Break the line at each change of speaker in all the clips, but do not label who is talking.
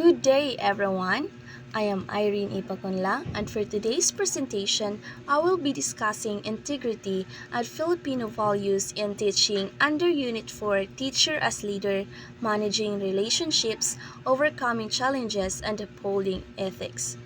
Good day, everyone. I am Irene Ipaconla, and for today's presentation, I will be discussing integrity and Filipino values in teaching under Unit 4 Teacher as Leader, Managing Relationships, Overcoming Challenges, and Upholding Ethics.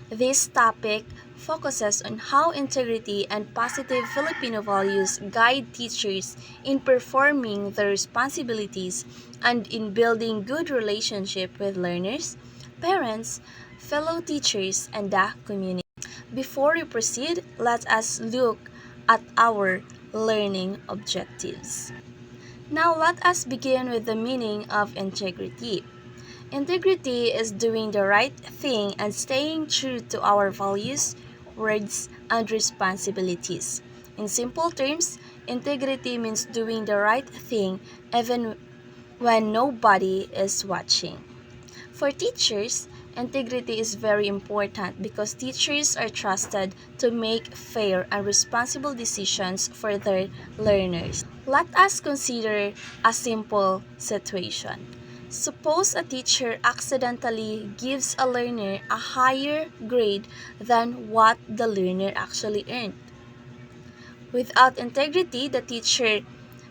This topic focuses on how integrity and positive Filipino values guide teachers in performing their responsibilities and in building good relationship with learners, parents, fellow teachers, and the community. Before we proceed, let us look at our learning objectives. Now let us begin with the meaning of integrity. Integrity is doing the right thing and staying true to our values, words, and responsibilities. In simple terms, integrity means doing the right thing even when nobody is watching. For teachers, integrity is very important because teachers are trusted to make fair and responsible decisions for their learners. Let us consider a simple situation. Suppose a teacher accidentally gives a learner a higher grade than what the learner actually earned. Without integrity, the teacher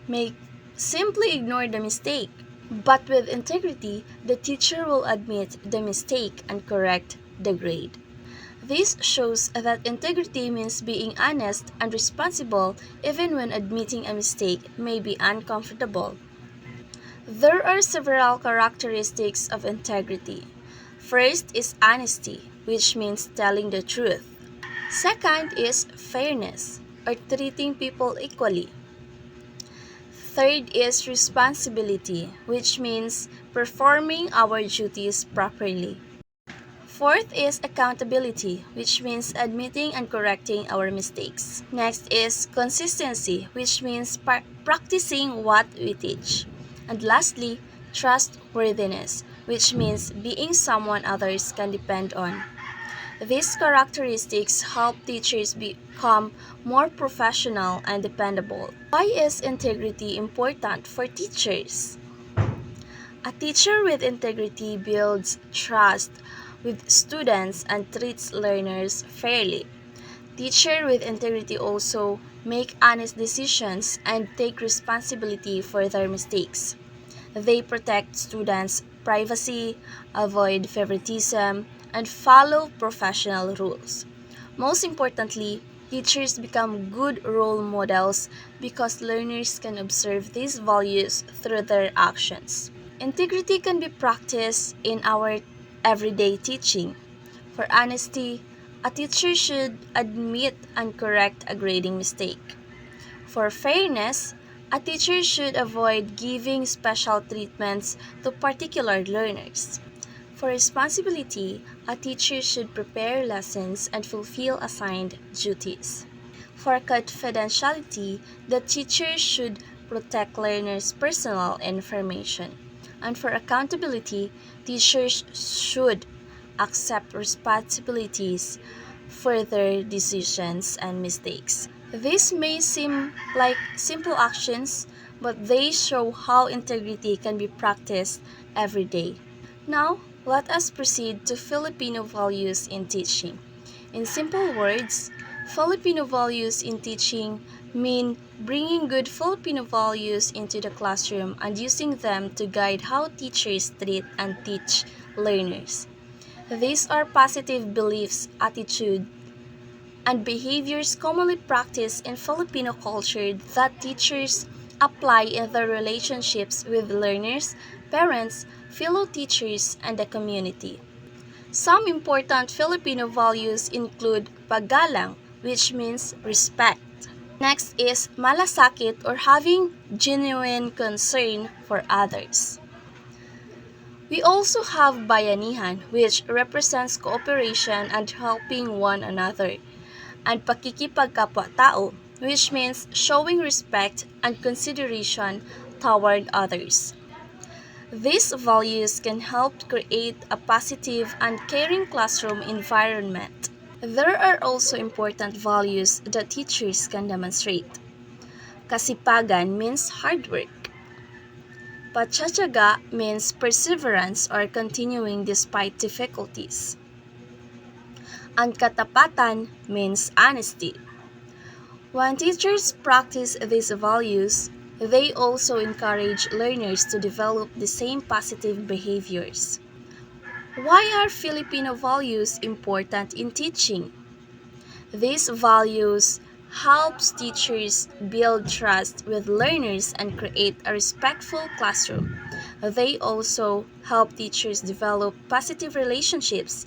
may simply ignore the mistake. But with integrity, the teacher will admit the mistake and correct the grade. This shows that integrity means being honest and responsible even when admitting a mistake may be uncomfortable. There are several characteristics of integrity. First is honesty, which means telling the truth. Second is fairness, or treating people equally. Third is responsibility, which means performing our duties properly. Fourth is accountability, which means admitting and correcting our mistakes. Next is consistency, which means practicing what we teach. And lastly, trustworthiness, which means being someone others can depend on. These characteristics help teachers become more professional and dependable. Why is integrity important for teachers? A teacher with integrity builds trust with students and treats learners fairly. Teachers with integrity also make honest decisions and take responsibility for their mistakes. They protect students' privacy, avoid favoritism, and follow professional rules. Most importantly, teachers become good role models because learners can observe these values through their actions. Integrity can be practiced in our everyday teaching. For honesty, a teacher should admit and correct a grading mistake. For fairness, a teacher should avoid giving special treatments to particular learners. For responsibility, a teacher should prepare lessons and fulfill assigned duties. For confidentiality, the teacher should protect learners' personal information. And for accountability, teachers should accept responsibilities for their decisions and mistakes. These may seem like simple actions, but they show how integrity can be practiced every day. Now, let us proceed to Filipino values in teaching. In simple words, Filipino values in teaching mean bringing good Filipino values into the classroom and using them to guide how teachers treat and teach learners. These are positive beliefs, attitude, and behaviors commonly practiced in Filipino culture that teachers apply in their relationships with learners, parents, fellow teachers, and the community. Some important Filipino values include paggalang, which means respect. Next is malasakit or having genuine concern for others. We also have bayanihan, which represents cooperation and helping one another, and pakikipagkapwa-tao, which means showing respect and consideration toward others. These values can help create a positive and caring classroom environment. There are also important values that teachers can demonstrate. Kasipagan means hard work. Pagtsatsaga means perseverance or continuing despite difficulties. And katapatan means honesty. When teachers practice these values, they also encourage learners to develop the same positive behaviors. Why are Filipino values important in teaching? These values helps teachers build trust with learners and create a respectful classroom. They also help teachers develop positive relationships,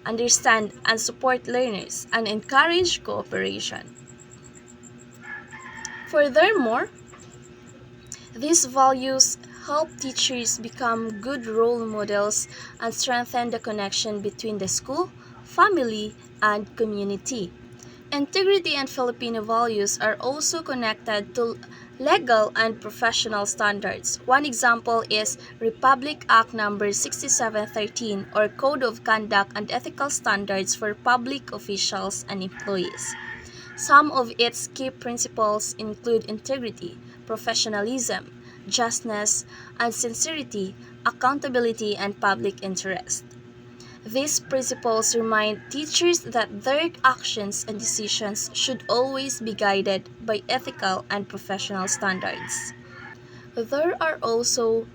understand and support learners, and encourage cooperation. Furthermore, these values help teachers become good role models and strengthen the connection between the school, family, and community. Integrity and Filipino values are also connected to legal and professional standards. One example is Republic Act No. 6713 or Code of Conduct and Ethical Standards for Public Officials and Employees. Some of its key principles include integrity, professionalism, justness, and sincerity, accountability, and public interest. These principles remind teachers that their actions and decisions should always be guided by ethical and professional standards. There are also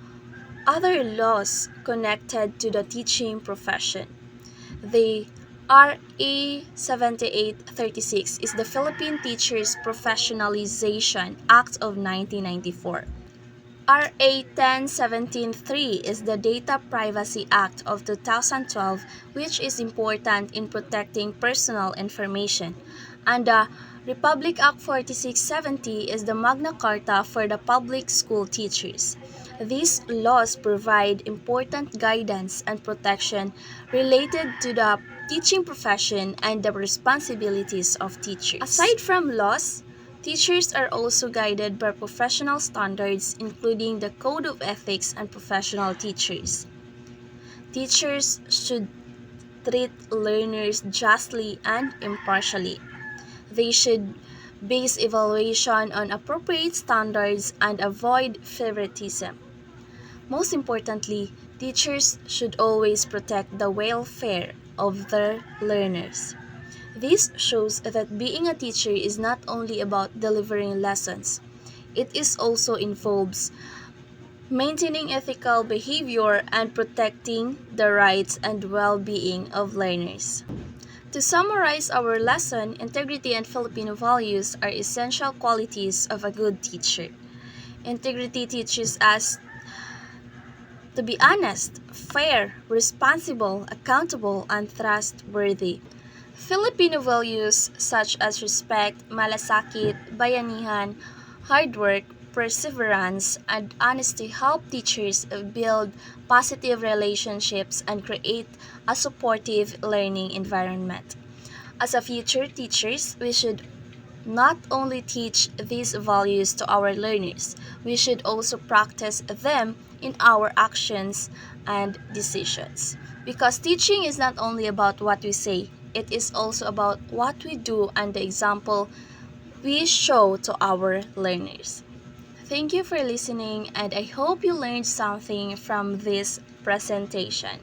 other laws connected to the teaching profession. The RA 7836 is the Philippine Teachers Professionalization Act of 1994. RA 10173 is the Data Privacy Act of 2012, which is important in protecting personal information. And the Republic Act 4670 is the Magna Carta for the public school teachers. These laws provide important guidance and protection related to the teaching profession and the responsibilities of teachers. Aside from laws, teachers are also guided by professional standards, including the Code of Ethics and Professional Teachers. Teachers should treat learners justly and impartially. They should base evaluation on appropriate standards and avoid favoritism. Most importantly, teachers should always protect the welfare of their learners. This shows that being a teacher is not only about delivering lessons, it is also involves maintaining ethical behavior and protecting the rights and well-being of learners. To summarize our lesson, integrity and Filipino values are essential qualities of a good teacher. Integrity teaches us to be honest, fair, responsible, accountable, and trustworthy. Filipino values such as respect, malasakit, bayanihan, hard work, perseverance, and honesty help teachers build positive relationships and create a supportive learning environment. As a future teachers, we should not only teach these values to our learners, we should also practice them in our actions and decisions. Because teaching is not only about what we say, it is also about what we do and the example we show to our learners. Thank you for listening, and I hope you learned something from this presentation.